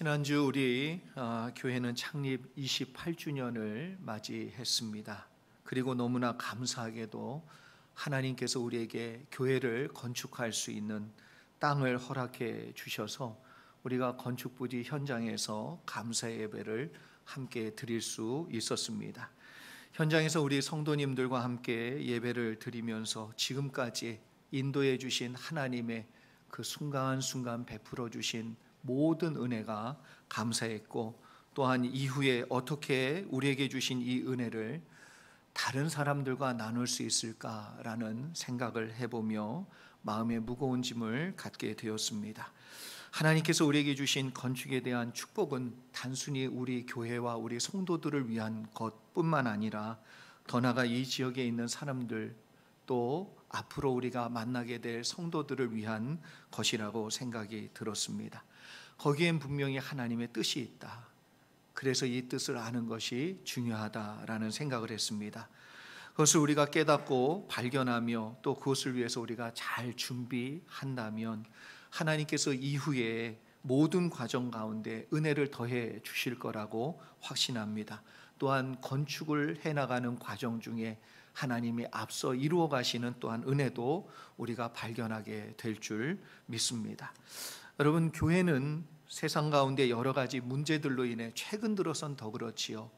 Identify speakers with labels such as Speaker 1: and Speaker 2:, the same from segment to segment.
Speaker 1: 지난주 우리 교회는 창립 28주년을 맞이했습니다. 그리고 너무나 감사하게도 하나님께서 우리에게 교회를 건축할 수 있는 땅을 허락해 주셔서 우리가 건축부지 현장에서 감사 예배를 함께 드릴 수 있었습니다. 현장에서 우리 성도님들과 함께 예배를 드리면서 지금까지 인도해 주신 하나님의 그 순간순간 베풀어 주신 모든 은혜가 감사했고, 또한 이후에 어떻게 우리에게 주신 이 은혜를 다른 사람들과 나눌 수 있을까라는 생각을 해보며 마음의 무거운 짐을 갖게 되었습니다. 하나님께서 우리에게 주신 건축에 대한 축복은 단순히 우리 교회와 우리 성도들을 위한 것뿐만 아니라 더 나아가 이 지역에 있는 사람들, 또 앞으로 우리가 만나게 될 성도들을 위한 것이라고 생각이 들었습니다. 거기엔 분명히 하나님의 뜻이 있다. 그래서 이 뜻을 아는 것이 중요하다라는 생각을 했습니다. 그것을 우리가 깨닫고 발견하며 또 그것을 위해서 우리가 잘 준비한다면 하나님께서 이후에 모든 과정 가운데 은혜를 더해 주실 거라고 확신합니다. 또한 건축을 해나가는 과정 중에 하나님이 앞서 이루어 가시는 또한 은혜도 우리가 발견하게 될 줄 믿습니다. 여러분, 교회는 세상 가운데 여러 가지 문제들로 인해 최근 들어선 더 그렇지요.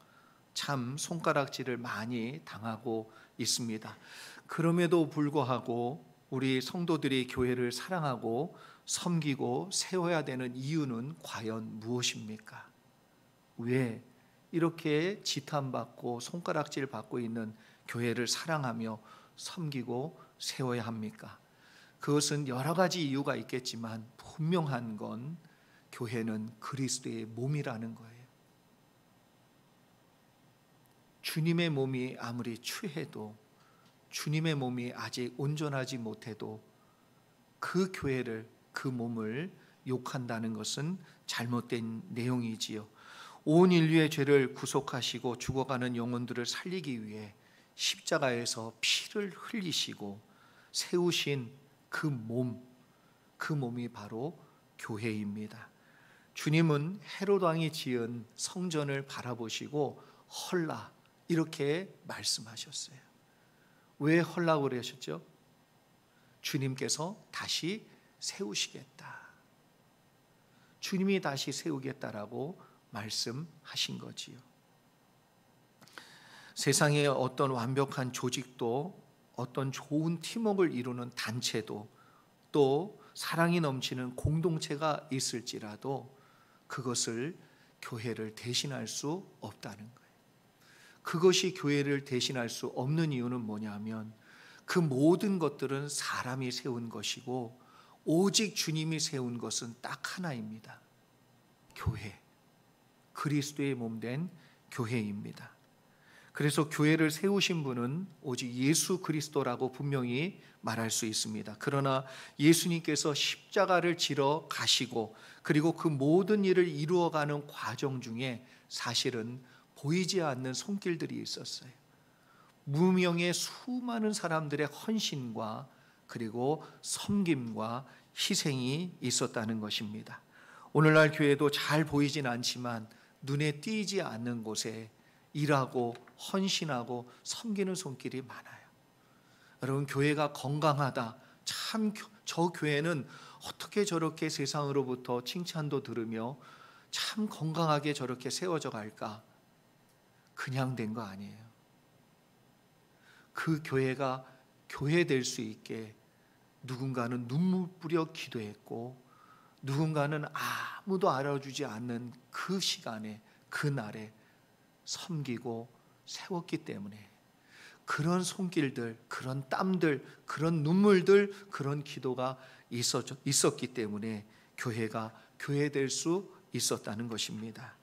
Speaker 1: 참 손가락질을 많이 당하고 있습니다. 그럼에도 불구하고 우리 성도들이 교회를 사랑하고 섬기고 세워야 되는 이유는 과연 무엇입니까? 왜 이렇게 지탄받고 손가락질 받고 있는 교회를 사랑하며 섬기고 세워야 합니까? 그것은 여러 가지 이유가 있겠지만 분명한 건 교회는 그리스도의 몸이라는 거예요. 주님의 몸이 아무리 추해도, 주님의 몸이 아직 온전하지 못해도 그 교회를, 그 몸을 욕한다는 것은 잘못된 내용이지요. 온 인류의 죄를 구속하시고 죽어가는 영혼들을 살리기 위해 십자가에서 피를 흘리시고 세우신 그 몸이 바로 교회입니다. 주님은 헤롯 왕이 지은 성전을 바라보시고 헐라 이렇게 말씀하셨어요. 왜 헐라고 그러셨죠? 주님께서 다시 세우시겠다. 주님이 다시 세우겠다라고 말씀하신 거지요. 세상에 어떤 완벽한 조직도, 어떤 좋은 팀워크를 이루는 단체도, 또 사랑이 넘치는 공동체가 있을지라도 그것을 교회를 대신할 수 없다는 거예요. 그것이 교회를 대신할 수 없는 이유는 뭐냐면 그 모든 것들은 사람이 세운 것이고 오직 주님이 세운 것은 딱 하나입니다. 교회, 그리스도의 몸된 교회입니다. 그래서 교회를 세우신 분은 오직 예수 그리스도라고 분명히 말할 수 있습니다. 그러나 예수님께서 십자가를 지러 가시고 그리고 그 모든 일을 이루어가는 과정 중에 사실은 보이지 않는 손길들이 있었어요. 무명의 수많은 사람들의 헌신과 그리고 섬김과 희생이 있었다는 것입니다. 오늘날 교회도 잘 보이진 않지만 눈에 띄지 않는 곳에 일하고 헌신하고 섬기는 손길이 많아요. 여러분, 교회가 건강하다, 참 저 교회는 어떻게 저렇게 세상으로부터 칭찬도 들으며 참 건강하게 저렇게 세워져 갈까? 그냥 된 거 아니에요. 그 교회가 교회 될 수 있게 누군가는 눈물 뿌려 기도했고 누군가는 아무도 알아주지 않는 그 시간에, 그 날에 섬기고 세웠기 때문에 그런 손길들, 그런 땀들, 그런 눈물들, 그런 기도가 있었기 때문에 교회가 교회될 수 있었다는 것입니다.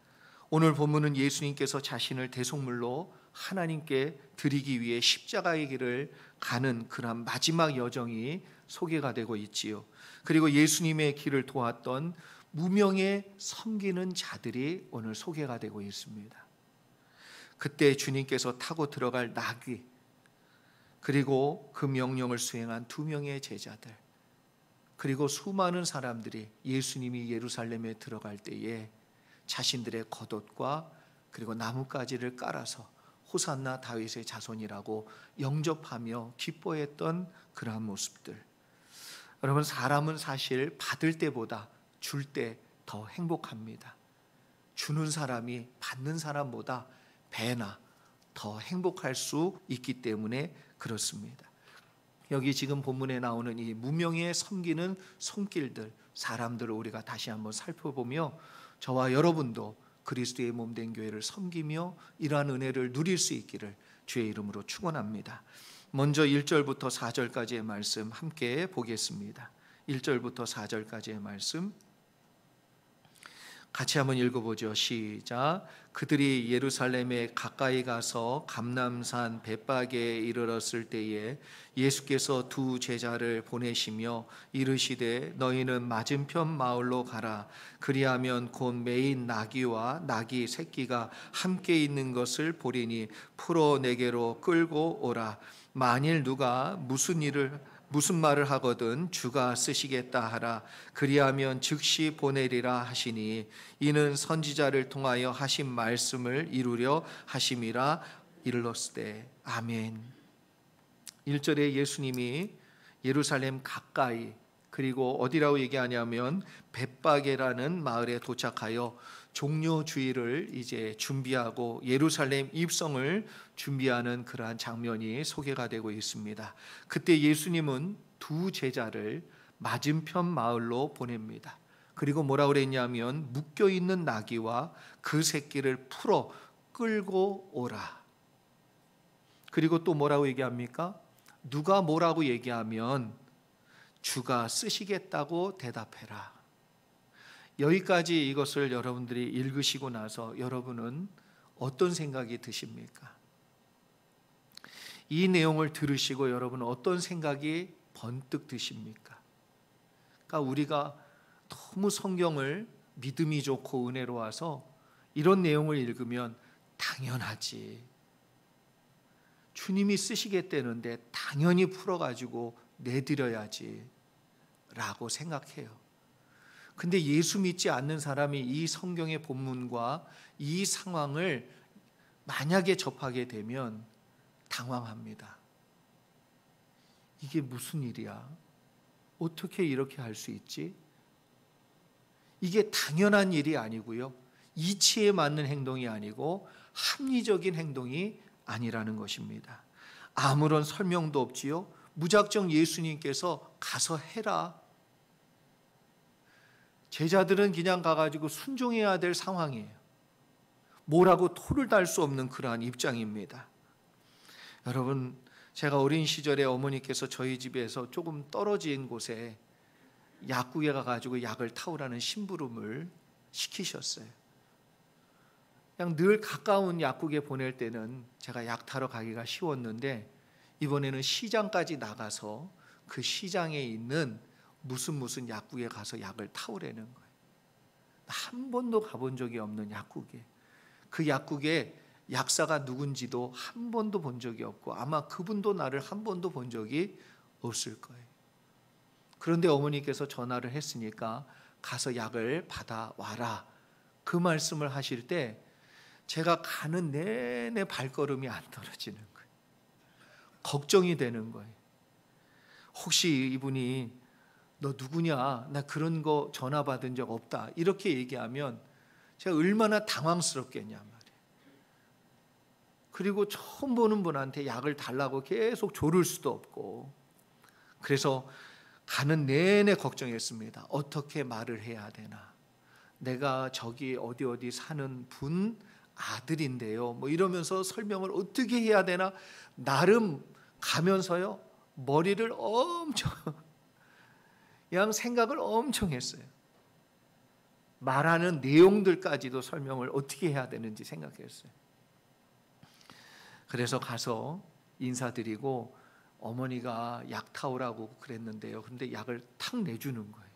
Speaker 1: 오늘 본문은 예수님께서 자신을 대속물로 하나님께 드리기 위해 십자가의 길을 가는 그런 마지막 여정이 소개가 되고 있지요. 그리고 예수님의 길을 도왔던 무명의 섬기는 자들이 오늘 소개가 되고 있습니다. 그때 주님께서 타고 들어갈 나귀, 그리고 그 명령을 수행한 2명의 제자들, 그리고 수많은 사람들이 예수님이 예루살렘에 들어갈 때에 자신들의 겉옷과 그리고 나뭇가지를 깔아서 호산나 다윗의 자손이라고 영접하며 기뻐했던 그러한 모습들. 여러분, 사람은 사실 받을 때보다 줄 때 더 행복합니다. 주는 사람이 받는 사람보다 배나 더 행복할 수 있기 때문에 그렇습니다. 여기 지금 본문에 나오는 이 무명의 섬기는 손길들, 사람들을 우리가 다시 한번 살펴보며 저와 여러분도 그리스도의 몸된 교회를 섬기며 이러한 은혜를 누릴 수 있기를 주의 이름으로 축원합니다. 먼저 1절부터 4절까지의 말씀 함께 보겠습니다. 1절부터 4절까지의 말씀 같이 한번 읽어보죠. 시작. 그들이 예루살렘에 가까이 가서 감람산 벳바게에 이르렀을 때에 예수께서 두 제자를 보내시며 이르시되 너희는 맞은편 마을로 가라. 그리하면 곧 매인 나귀와 나귀 새끼가 함께 있는 것을 보리니 풀어 내게로 끌고 오라. 만일 누가 무슨 말을 하거든 주가 쓰시겠다 하라. 그리하면 즉시 보내리라 하시니 이는 선지자를 통하여 하신 말씀을 이루려 하심이라. 이르렀으되 아멘. 1절에 예수님이 예루살렘 가까이, 그리고 어디라고 얘기하냐면 벳바게라는 마을에 도착하여 종려 주일을 이제 준비하고 예루살렘 입성을 준비하는 그러한 장면이 소개가 되고 있습니다. 그때 예수님은 두 제자를 맞은편 마을로 보냅니다. 그리고 뭐라고 그랬냐면 묶여 있는 나귀와 그 새끼를 풀어 끌고 오라. 그리고 또 뭐라고 얘기합니까? 누가 뭐라고 얘기하면 주가 쓰시겠다고 대답해라. 여기까지 이것을 여러분들이 읽으시고 나서 여러분은 어떤 생각이 드십니까? 이 내용을 들으시고 여러분은 어떤 생각이 번뜩 드십니까? 그러니까 우리가 너무 성경을 믿음이 좋고 은혜로워서 이런 내용을 읽으면 당연하지, 주님이 쓰시겠다는데 당연히 풀어가지고 내드려야지 라고 생각해요. 근데 예수 믿지 않는 사람이 이 성경의 본문과 이 상황을 만약에 접하게 되면 당황합니다. 이게 무슨 일이야? 어떻게 이렇게 할 수 있지? 이게 당연한 일이 아니고요, 이치에 맞는 행동이 아니고 합리적인 행동이 아니라는 것입니다. 아무런 설명도 없지요. 무작정 예수님께서 가서 해라. 제자들은 그냥 가가지고 순종해야 될 상황이에요. 뭐라고 토를 달 수 없는 그러한 입장입니다. 여러분, 제가 어린 시절에 어머니께서 저희 집에서 조금 떨어진 곳에 약국에 가가지고 약을 타오라는 심부름을 시키셨어요. 그냥 늘 가까운 약국에 보낼 때는 제가 약 타러 가기가 쉬웠는데 이번에는 시장까지 나가서 그 시장에 있는 무슨 약국에 가서 약을 타오라는 거예요. 한 번도 가본 적이 없는 약국에, 그 약국에 약사가 누군지도 한 번도 본 적이 없고 아마 그분도 나를 한 번도 본 적이 없을 거예요. 그런데 어머니께서 전화를 했으니까 가서 약을 받아와라, 그 말씀을 하실 때 제가 가는 내내 발걸음이 안 떨어지는 거예요. 걱정이 되는 거예요. 혹시 이분이 너 누구냐? 나 그런 거 전화 받은 적 없다, 이렇게 얘기하면 제가 얼마나 당황스럽겠냐 말이에요. 그리고 처음 보는 분한테 약을 달라고 계속 조를 수도 없고, 그래서 가는 내내 걱정했습니다. 어떻게 말을 해야 되나? 내가 저기 어디 사는 분 아들인데요, 뭐 이러면서 설명을 어떻게 해야 되나? 나름 가면서요, 머리를 엄청 그냥 생각을 엄청 했어요. 말하는 내용들까지도 설명을 어떻게 해야 되는지 생각했어요. 그래서 가서 인사드리고 어머니가 약 타오라고 그랬는데요, 그런데 약을 탁 내주는 거예요.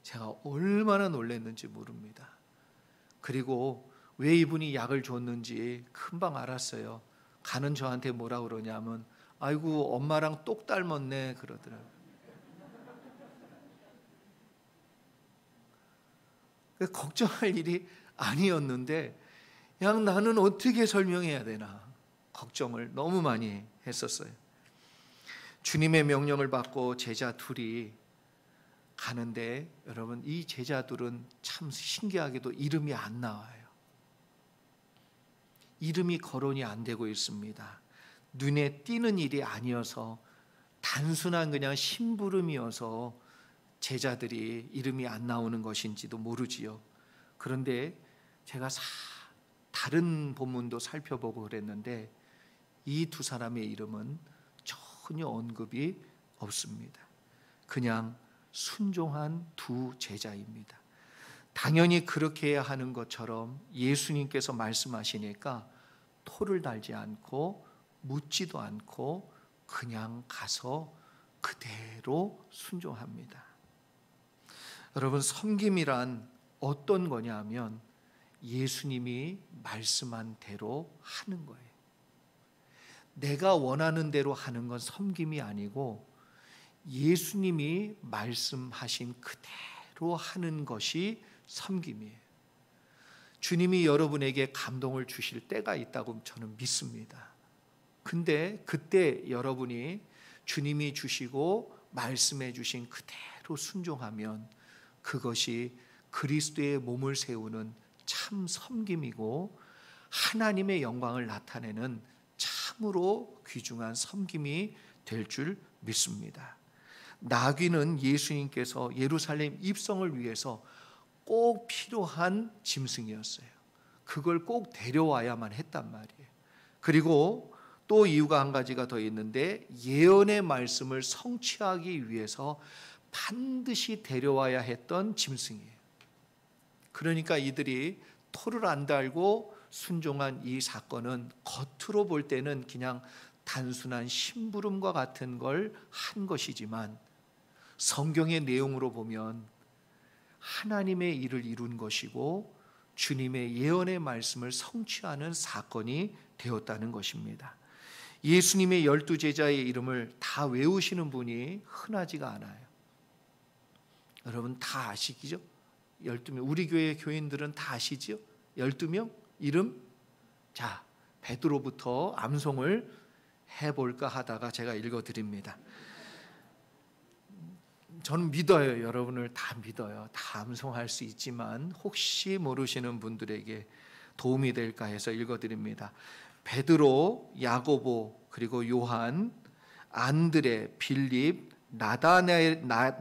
Speaker 1: 제가 얼마나 놀랐는지 모릅니다. 그리고 왜 이분이 약을 줬는지 금방 알았어요. 가는 저한테 뭐라 그러냐면 아이고 엄마랑 똑 닮았네 그러더라고요. 걱정할 일이 아니었는데 그냥 나는 어떻게 설명해야 되나 걱정을 너무 많이 했었어요. 주님의 명령을 받고 제자 둘이 가는데 여러분, 이 제자들은 참 신기하게도 이름이 안 나와요. 이름이 거론이 안 되고 있습니다. 눈에 띄는 일이 아니어서 단순한 그냥 심부름이어서 제자들이 이름이 안 나오는 것인지도 모르지요. 그런데 제가 다른 본문도 살펴보고 그랬는데 이 두 사람의 이름은 전혀 언급이 없습니다. 그냥 순종한 두 제자입니다. 당연히 그렇게 해야 하는 것처럼 예수님께서 말씀하시니까 토를 달지 않고 묻지도 않고 그냥 가서 그대로 순종합니다. 여러분, 섬김이란 어떤 거냐면 예수님이 말씀한 대로 하는 거예요. 내가 원하는 대로 하는 건 섬김이 아니고 예수님이 말씀하신 그대로 하는 것이 섬김이에요. 주님이 여러분에게 감동을 주실 때가 있다고 저는 믿습니다. 근데 그때 여러분이 주님이 주시고 말씀해 주신 그대로 순종하면 그것이 그리스도의 몸을 세우는 참 섬김이고 하나님의 영광을 나타내는 참으로 귀중한 섬김이 될 줄 믿습니다. 나귀는 예수님께서 예루살렘 입성을 위해서 꼭 필요한 짐승이었어요. 그걸 꼭 데려와야만 했단 말이에요. 그리고 또 이유가 한 가지가 더 있는데 예언의 말씀을 성취하기 위해서 반드시 데려와야 했던 짐승이에요. 그러니까 이들이 토를 안 달고 순종한 이 사건은 겉으로 볼 때는 그냥 단순한 심부름과 같은 걸 한 것이지만 성경의 내용으로 보면 하나님의 일을 이룬 것이고 주님의 예언의 말씀을 성취하는 사건이 되었다는 것입니다. 예수님의 12 제자의 이름을 다 외우시는 분이 흔하지가 않아요. 여러분 다 아시죠? 12명, 우리 교회 교인들은 다 아시죠? 12명 이름? 자, 베드로부터 암송을 해볼까 하다가 제가 읽어드립니다. 저는 믿어요. 여러분을 다 믿어요. 다 암송할 수 있지만 혹시 모르시는 분들에게 도움이 될까 해서 읽어드립니다. 베드로, 야고보, 그리고 요한, 안드레, 빌립,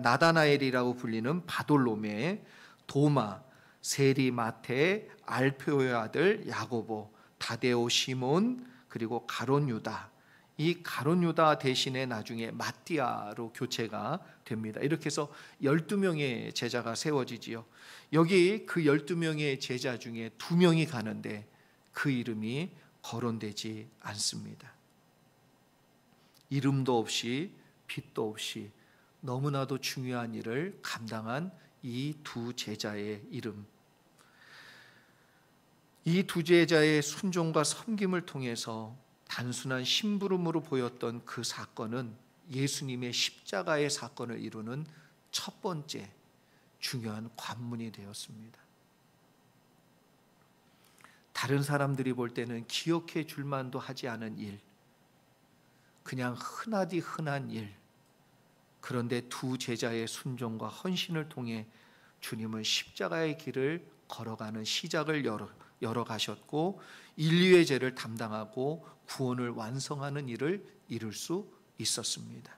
Speaker 1: 나다나엘이라고 불리는 바돌로메, 도마, 세리, 마테, 알페오의 아들 야고보, 다데오, 시몬, 그리고 가롯 유다. 이 가롯 유다 대신에 나중에 마띠아로 교체가 됩니다. 이렇게 해서 12명의 제자가 세워지지요. 여기 그 12명의 제자 중에 2명이 가는데 그 이름이 거론되지 않습니다. 이름도 없이 빛도 없이 너무나도 중요한 일을 감당한 이 두 제자의 이름, 이 두 제자의 순종과 섬김을 통해서 단순한 심부름으로 보였던 그 사건은 예수님의 십자가의 사건을 이루는 첫 번째 중요한 관문이 되었습니다. 다른 사람들이 볼 때는 기억해 줄 만도 하지 않은 일, 그냥 흔하디 흔한 일, 그런데 두 제자의 순종과 헌신을 통해 주님은 십자가의 길을 걸어가는 시작을 열어 가셨고 인류의 죄를 담당하고 구원을 완성하는 일을 이룰 수 있었습니다.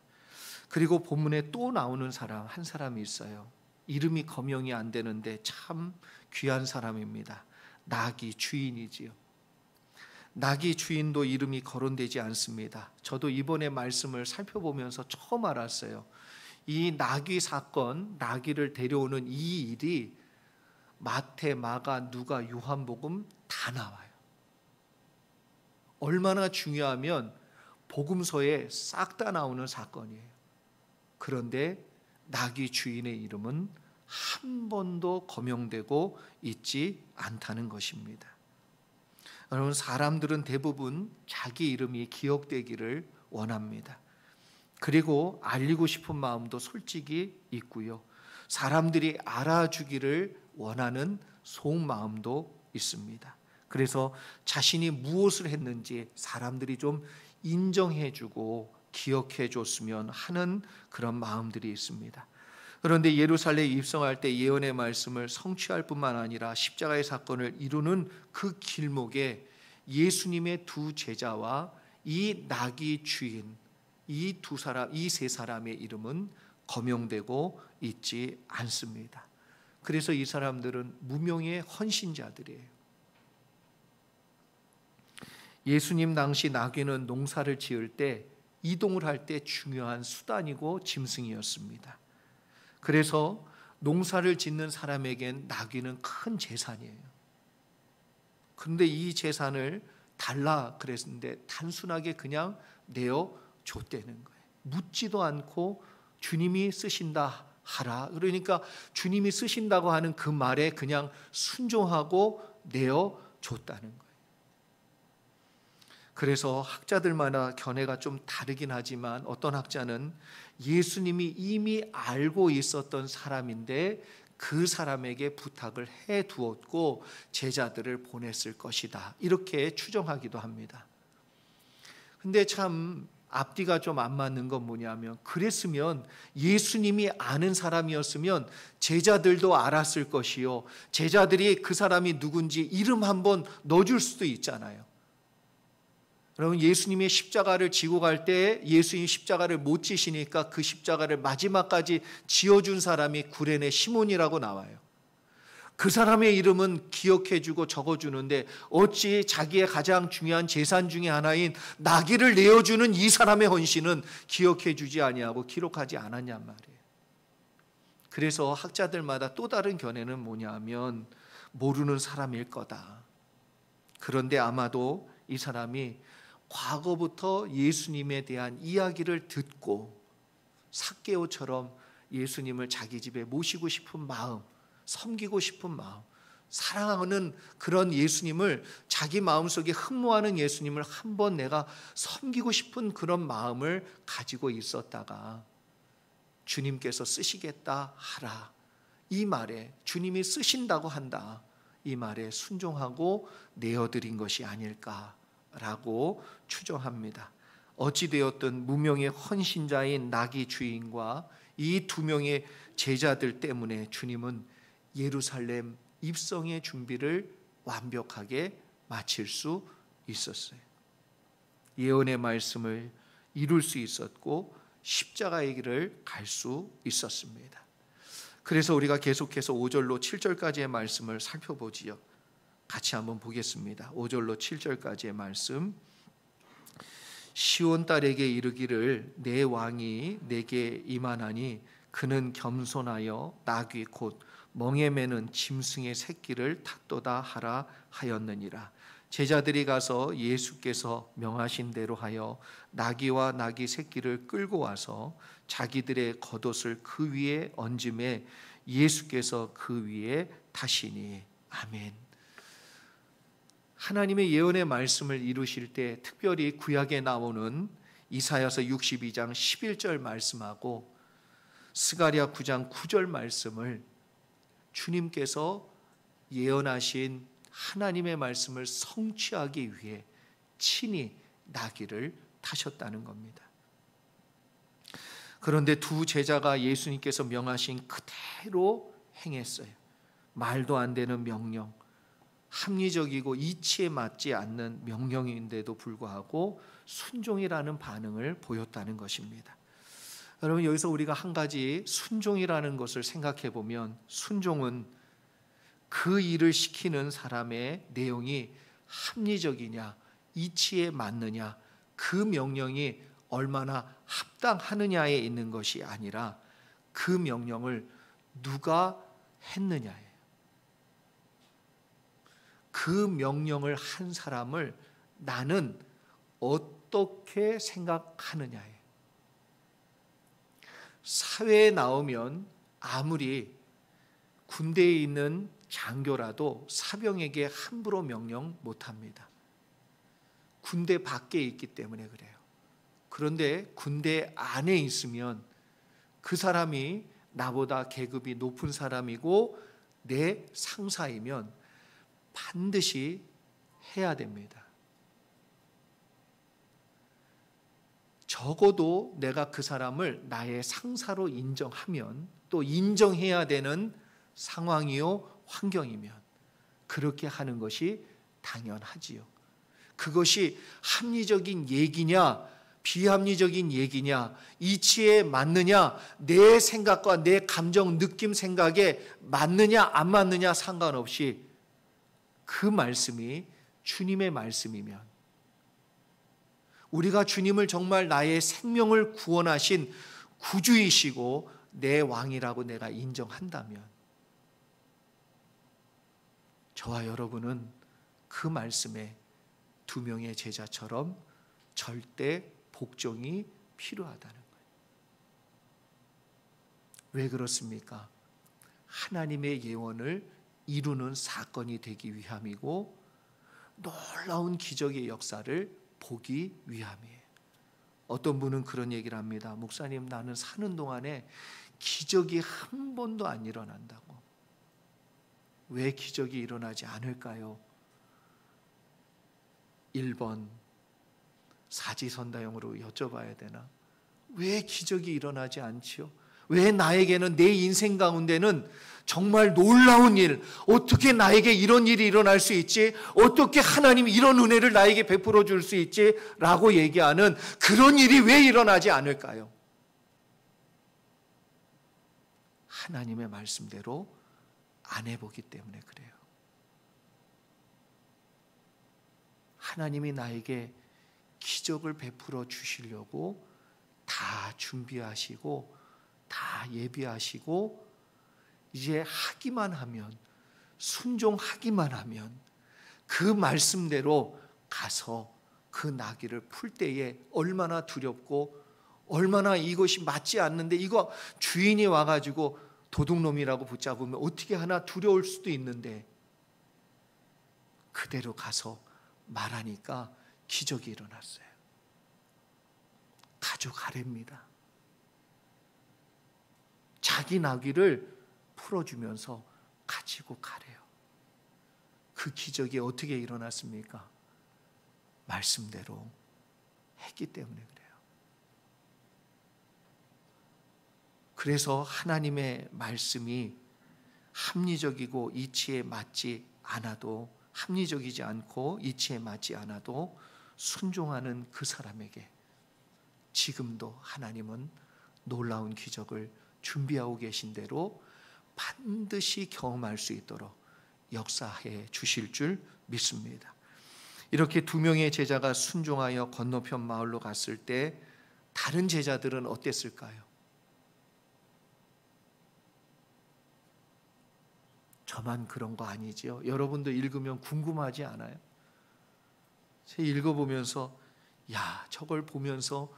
Speaker 1: 그리고 본문에 또 나오는 사람 한 사람이 있어요. 이름이 거명이 안 되는데 참 귀한 사람입니다. 나귀 주인이지요. 나귀 주인도 이름이 거론되지 않습니다. 저도 이번에 말씀을 살펴보면서 처음 알았어요. 이 나귀 사건, 나귀를 데려오는 이 일이 마태, 마가, 누가, 요한복음 다 나와요. 얼마나 중요하면 복음서에 싹 다 나오는 사건이에요. 그런데 나귀 주인의 이름은 한 번도 거명되고 있지 않다는 것입니다. 여러분, 사람들은 대부분 자기 이름이 기억되기를 원합니다. 그리고 알리고 싶은 마음도 솔직히 있고요. 사람들이 알아주기를 원하는 속마음도 있습니다. 그래서 자신이 무엇을 했는지 사람들이 좀 인정해주고 기억해줬으면 하는 그런 마음들이 있습니다. 그런데 예루살렘에 입성할 때 예언의 말씀을 성취할 뿐만 아니라 십자가의 사건을 이루는 그 길목에 예수님의 두 제자와 이 나귀 주인, 이 세 사람의 이름은 거명되고 있지 않습니다. 그래서 이 사람들은 무명의 헌신자들이에요. 예수님 당시 나귀는 농사를 지을 때, 이동을 할 때 중요한 수단이고 짐승이었습니다. 그래서 농사를 짓는 사람에겐 나귀는 큰 재산이에요. 그런데 이 재산을 달라 그랬는데 단순하게 그냥 내어 줬다는 거예요. 묻지도 않고 주님이 쓰신다 하라. 그러니까 주님이 쓰신다고 하는 그 말에 그냥 순종하고 내어 줬다는 거예요. 그래서 학자들마다 견해가 좀 다르긴 하지만 어떤 학자는 예수님이 이미 알고 있었던 사람인데 그 사람에게 부탁을 해 두었고 제자들을 보냈을 것이다, 이렇게 추정하기도 합니다. 근데 참 앞뒤가 좀 안 맞는 건 뭐냐면, 그랬으면 예수님이 아는 사람이었으면 제자들도 알았을 것이요, 제자들이 그 사람이 누군지 이름 한번 넣어줄 수도 있잖아요. 여러분, 예수님의 십자가를 지고 갈 때 예수님 십자가를 못 지시니까 그 십자가를 마지막까지 지어준 사람이 구레네 시몬이라고 나와요. 그 사람의 이름은 기억해주고 적어주는데 어찌 자기의 가장 중요한 재산 중에 하나인 나귀를 내어주는 이 사람의 헌신은 기억해주지 아니하고 기록하지 않았냔 말이에요. 그래서 학자들마다 또 다른 견해는 뭐냐면 모르는 사람일 거다. 그런데 아마도 이 사람이 과거부터 예수님에 대한 이야기를 듣고 삭개오처럼 예수님을 자기 집에 모시고 싶은 마음, 섬기고 싶은 마음, 사랑하는 그런 예수님을, 자기 마음속에 흠모하는 예수님을 한번 내가 섬기고 싶은 그런 마음을 가지고 있었다가 주님께서 쓰시겠다 하라, 이 말에, 주님이 쓰신다고 한다, 이 말에 순종하고 내어드린 것이 아닐까라고 추정합니다. 어찌되었든 무명의 헌신자인 나귀 주인과 이 두 명의 제자들 때문에 주님은 예루살렘 입성의 준비를 완벽하게 마칠 수 있었어요. 예언의 말씀을 이룰 수 있었고 십자가의 길을 갈 수 있었습니다. 그래서 우리가 계속해서 5절로 7절까지의 말씀을 살펴보지요. 같이 한번 보겠습니다. 5절로 7절까지의 말씀. 시온 딸에게 이르기를 내 왕이 내게 임하나니 그는 겸손하여 나귀 곧 멍에 매는 짐승의 새끼를 탔도다 하라 하였느니라. 제자들이 가서 예수께서 명하신 대로 하여 나귀와 나귀 새끼를 끌고 와서 자기들의 겉옷을 그 위에 얹음에 예수께서 그 위에 타시니. 아멘. 하나님의 예언의 말씀을 이루실 때 특별히 구약에 나오는 이사야서 62장 11절 말씀하고 스가랴 9장 9절 말씀을 주님께서 예언하신 하나님의 말씀을 성취하기 위해 친히 나귀를 타셨다는 겁니다. 그런데 두 제자가 예수님께서 명하신 그대로 행했어요. 말도 안 되는 명령, 합리적이고 이치에 맞지 않는 명령인데도 불구하고 순종이라는 반응을 보였다는 것입니다. 여러분, 여기서 우리가 한 가지 순종이라는 것을 생각해 보면, 순종은 그 일을 시키는 사람의 내용이 합리적이냐, 이치에 맞느냐, 그 명령이 얼마나 합당하느냐에 있는 것이 아니라 그 명령을 누가 했느냐예요. 그 명령을 한 사람을 나는 어떻게 생각하느냐예요. 사회에 나오면 아무리 군대에 있는 장교라도 사병에게 함부로 명령 못합니다. 군대 밖에 있기 때문에 그래요. 그런데 군대 안에 있으면 그 사람이 나보다 계급이 높은 사람이고 내 상사이면 반드시 해야 됩니다. 적어도 내가 그 사람을 나의 상사로 인정하면, 또 인정해야 되는 상황이요 환경이면 그렇게 하는 것이 당연하지요. 그것이 합리적인 얘기냐 비합리적인 얘기냐, 이치에 맞느냐, 내 생각과 내 감정, 느낌, 생각에 맞느냐 안 맞느냐 상관없이 그 말씀이 주님의 말씀이면, 우리가 주님을 정말 나의 생명을 구원하신 구주이시고 내 왕이라고 내가 인정한다면, 저와 여러분은 그 말씀에 두 명의 제자처럼 절대 복종이 필요하다는 거예요. 왜 그렇습니까? 하나님의 예언을 이루는 사건이 되기 위함이고 놀라운 기적의 역사를 보기 위함이에요. 어떤 분은 그런 얘기를 합니다. 목사님, 나는 사는 동안에 기적이 한 번도 안 일어난다고. 왜 기적이 일어나지 않을까요? 1번 사지선다형으로 여쭤봐야 되나? 왜 기적이 일어나지 않지요? 왜 나에게는, 내 인생 가운데는 정말 놀라운 일, 어떻게 나에게 이런 일이 일어날 수 있지? 어떻게 하나님이 이런 은혜를 나에게 베풀어 줄 수 있지? 라고 얘기하는 그런 일이 왜 일어나지 않을까요? 하나님의 말씀대로 안 해보기 때문에 그래요. 하나님이 나에게 기적을 베풀어 주시려고 다 준비하시고 다 예비하시고 이제 하기만 하면, 순종하기만 하면 그 말씀대로 가서 그 나귀를 풀 때에 얼마나 두렵고 얼마나 이것이 맞지 않는데, 이거 주인이 와가지고 도둑놈이라고 붙잡으면 어떻게 하나 두려울 수도 있는데, 그대로 가서 말하니까 기적이 일어났어요. 가져가랍니다. 자기 나귀를 풀어주면서 가지고 가래요. 그 기적이 어떻게 일어났습니까? 말씀대로 했기 때문에 그래요. 그래서 하나님의 말씀이 합리적이고 이치에 맞지 않아도, 합리적이지 않고 이치에 맞지 않아도 순종하는 그 사람에게 지금도 하나님은 놀라운 기적을 준비하고 계신 대로 반드시 경험할 수 있도록 역사해 주실 줄 믿습니다. 이렇게 두 명의 제자가 순종하여 건너편 마을로 갔을 때 다른 제자들은 어땠을까요? 저만 그런 거 아니지요? 여러분도 읽으면 궁금하지 않아요? 제가 읽어보면서, 야, 저걸 보면서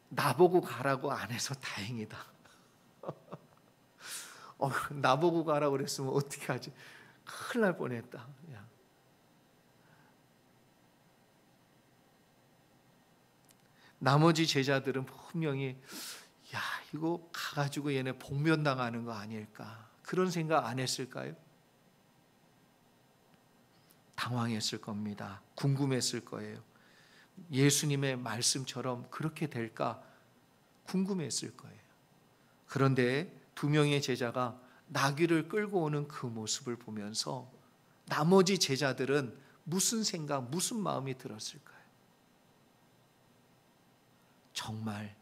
Speaker 1: 나보고 가라고 안 해서 다행이다. 나보고 가라고 그랬으면 어떻게 하지? 큰일 날 뻔했다. 야. 나머지 제자들은 분명히, 야, 이거 가가지고 얘네 복면당하는 거 아닐까, 그런 생각 안 했을까요? 당황했을 겁니다. 궁금했을 거예요. 예수님의 말씀처럼 그렇게 될까 궁금했을 거예요. 그런데 두 명의 제자가 나귀를 끌고 오는 그 모습을 보면서 나머지 제자들은 무슨 생각, 무슨 마음이 들었을까요? 정말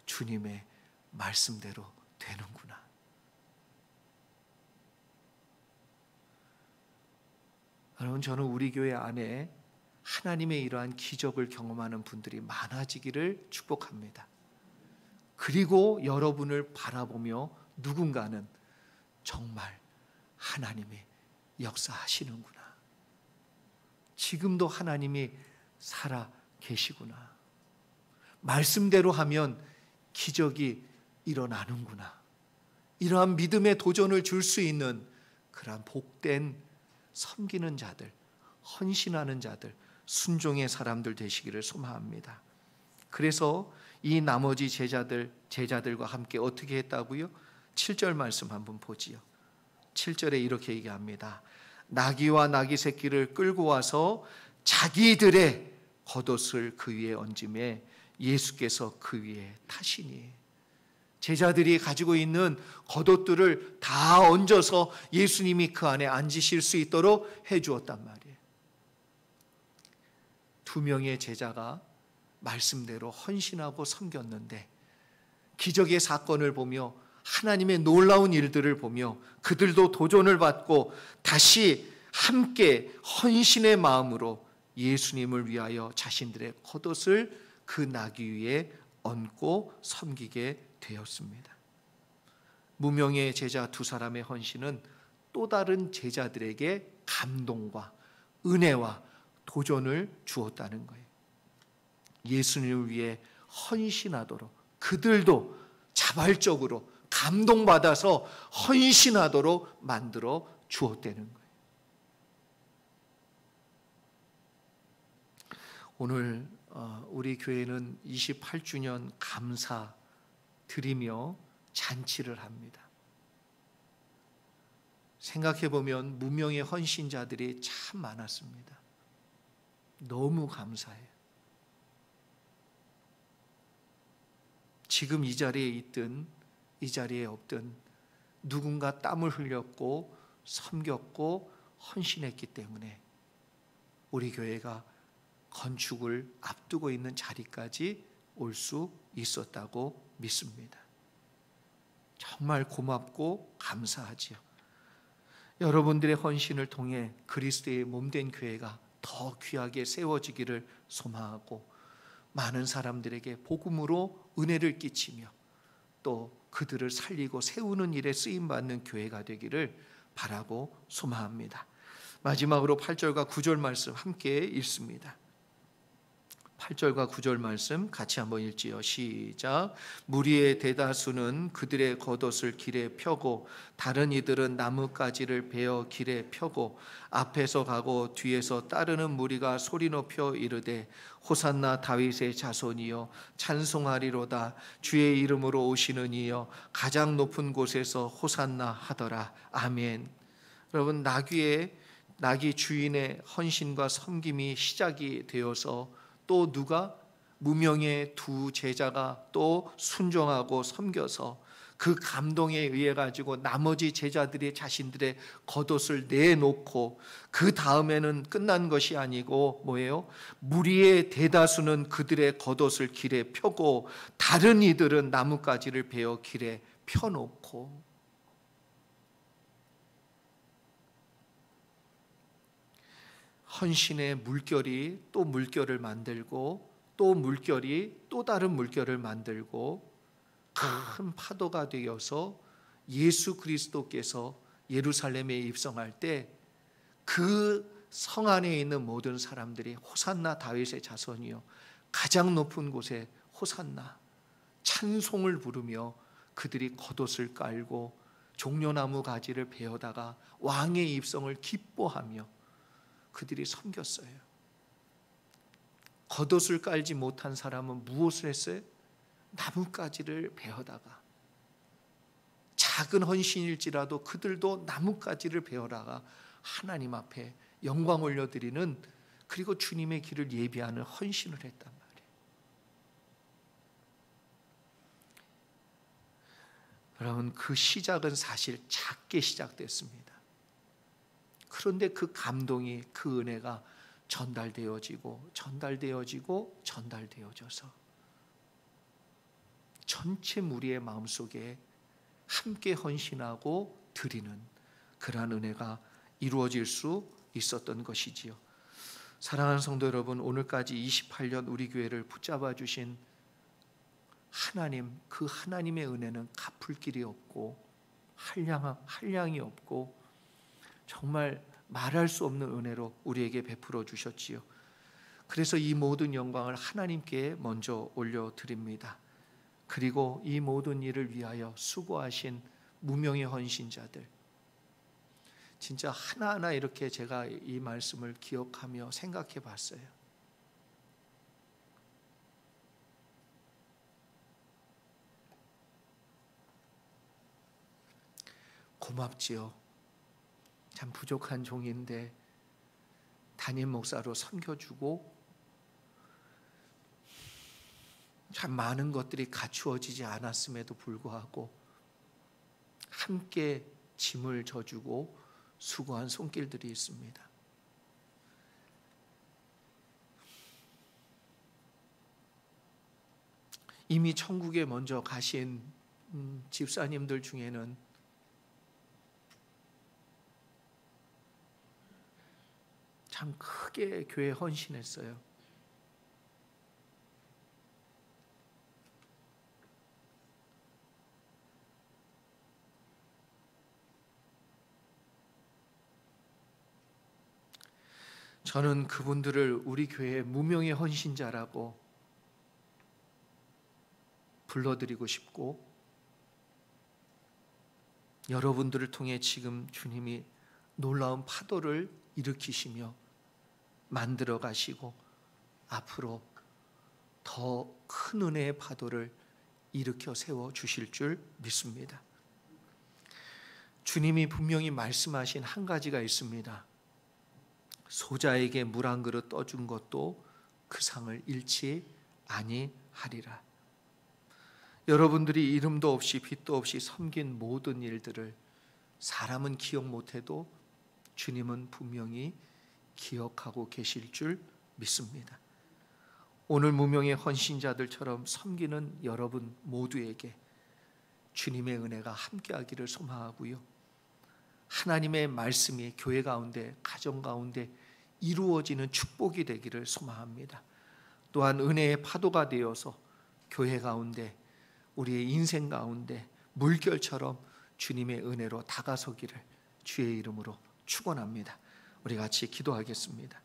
Speaker 1: 주님의 말씀대로 되는구나. 여러분, 저는 우리 교회 안에 하나님의 이러한 기적을 경험하는 분들이 많아지기를 축복합니다. 그리고 여러분을 바라보며 누군가는 정말 하나님이 역사하시는구나, 지금도 하나님이 살아 계시구나, 말씀대로 하면 기적이 일어나는구나, 이러한 믿음의 도전을 줄 수 있는 그러한 복된 섬기는 자들, 헌신하는 자들, 순종의 사람들 되시기를 소망합니다. 그래서 이 나머지 제자들과 함께 어떻게 했다고요? 7절 말씀 한번 보지요. 7절에 이렇게 얘기합니다. 나귀와 나귀 새끼를 끌고 와서 자기들의 겉옷을 그 위에 얹음에 예수께서 그 위에 타시니, 제자들이 가지고 있는 겉옷들을 다 얹어서 예수님이 그 안에 앉으실 수 있도록 해 주었단 말이에요. 2명의 제자가 말씀대로 헌신하고 섬겼는데, 기적의 사건을 보며 하나님의 놀라운 일들을 보며 그들도 도전을 받고 다시 함께 헌신의 마음으로 예수님을 위하여 자신들의 겉옷을 그 나귀 위에 얹고 섬기게 되었습니다. 무명의 제자 2사람의 헌신은 또 다른 제자들에게 감동과 은혜와 도전을 주었다는 거예요. 예수님을 위해 헌신하도록, 그들도 자발적으로 감동받아서 헌신하도록 만들어 주었다는 거예요. 오늘 우리 교회는 28주년 감사 드리며 잔치를 합니다. 생각해보면 무명의 헌신자들이 참 많았습니다. 너무 감사해요. 지금 이 자리에 있든 이 자리에 없든 누군가 땀을 흘렸고 섬겼고 헌신했기 때문에 우리 교회가 건축을 앞두고 있는 자리까지 올 수 있었다고 믿습니다. 정말 고맙고 감사하지요. 여러분들의 헌신을 통해 그리스도의 몸된 교회가 더 귀하게 세워지기를 소망하고, 많은 사람들에게 복음으로 은혜를 끼치며 또 그들을 살리고 세우는 일에 쓰임받는 교회가 되기를 바라고 소망합니다. 마지막으로 8절과 9절 말씀 함께 읽습니다. 8절과 9절 말씀 같이 한번 읽지요. 시작. 무리의 대다수는 그들의 겉옷을 길에 펴고 다른 이들은 나뭇가지를 베어 길에 펴고 앞에서 가고 뒤에서 따르는 무리가 소리 높여 이르되 호산나 다윗의 자손이여 찬송하리로다. 주의 이름으로 오시는 이여 가장 높은 곳에서 호산나 하더라. 아멘. 여러분, 나귀 주인의 헌신과 섬김이 시작이 되어서 또 누가 무명의 2 제자가 또 순종하고 섬겨서 그 감동에 의해 가지고 나머지 제자들이 자신들의 겉옷을 내놓고, 그 다음에는 끝난 것이 아니고 뭐예요? 무리의 대다수는 그들의 겉옷을 길에 펴고 다른 이들은 나뭇가지를 베어 길에 펴놓고, 헌신의 물결이 또 물결을 만들고 또 물결이 또 다른 물결을 만들고 큰 파도가 되어서 예수 그리스도께서 예루살렘에 입성할 때 그 성 안에 있는 모든 사람들이 호산나 다윗의 자손이요 가장 높은 곳에 호산나 찬송을 부르며 그들이 겉옷을 깔고 종려나무 가지를 베어다가 왕의 입성을 기뻐하며 그들이 섬겼어요. 겉옷을 깔지 못한 사람은 무엇을 했어요? 나뭇가지를 베어다가, 작은 헌신일지라도 그들도 나뭇가지를 베어다가 하나님 앞에 영광 올려드리는, 그리고 주님의 길을 예비하는 헌신을 했단 말이에요. 여러분, 그 시작은 사실 작게 시작됐습니다. 그런데 그 감동이, 그 은혜가 전달되어지고 전달되어져서 전체 무리의 마음속에 함께 헌신하고 드리는 그러한 은혜가 이루어질 수 있었던 것이지요. 사랑하는 성도 여러분, 오늘까지 28년 우리 교회를 붙잡아 주신 하나님, 그 하나님의 은혜는 갚을 길이 없고 한량이 없고 정말 말할 수 없는 은혜로 우리에게 베풀어 주셨지요. 그래서 이 모든 영광을 하나님께 먼저 올려드립니다. 그리고 이 모든 일을 위하여 수고하신 무명의 헌신자들, 진짜 하나하나 이렇게 제가 이 말씀을 기억하며 생각해 봤어요. 고맙지요. 참 부족한 종인데 담임 목사로 섬겨주고 참 많은 것들이 갖추어지지 않았음에도 불구하고 함께 짐을 져주고 수고한 손길들이 있습니다. 이미 천국에 먼저 가신 집사님들 중에는 참 크게 교회에 헌신했어요. 저는 그분들을 우리 교회의 무명의 헌신자라고 불러드리고 싶고, 여러분들을 통해 지금 주님이 놀라운 파도를 일으키시며 만들어 가시고 앞으로 더 큰 은혜의 파도를 일으켜 세워 주실 줄 믿습니다. 주님이 분명히 말씀하신 한 가지가 있습니다. 소자에게 물 한 그릇 떠준 것도 그 상을 잃지 아니하리라. 여러분들이 이름도 없이 빛도 없이 섬긴 모든 일들을 사람은 기억 못해도 주님은 분명히 기억하고 계실 줄 믿습니다. 오늘 무명의 헌신자들처럼 섬기는 여러분 모두에게 주님의 은혜가 함께하기를 소망하고요, 하나님의 말씀이 교회 가운데, 가정 가운데 이루어지는 축복이 되기를 소망합니다. 또한 은혜의 파도가 되어서 교회 가운데, 우리의 인생 가운데 물결처럼 주님의 은혜로 다가서기를 주의 이름으로 축원합니다. 우리 같이 기도하겠습니다.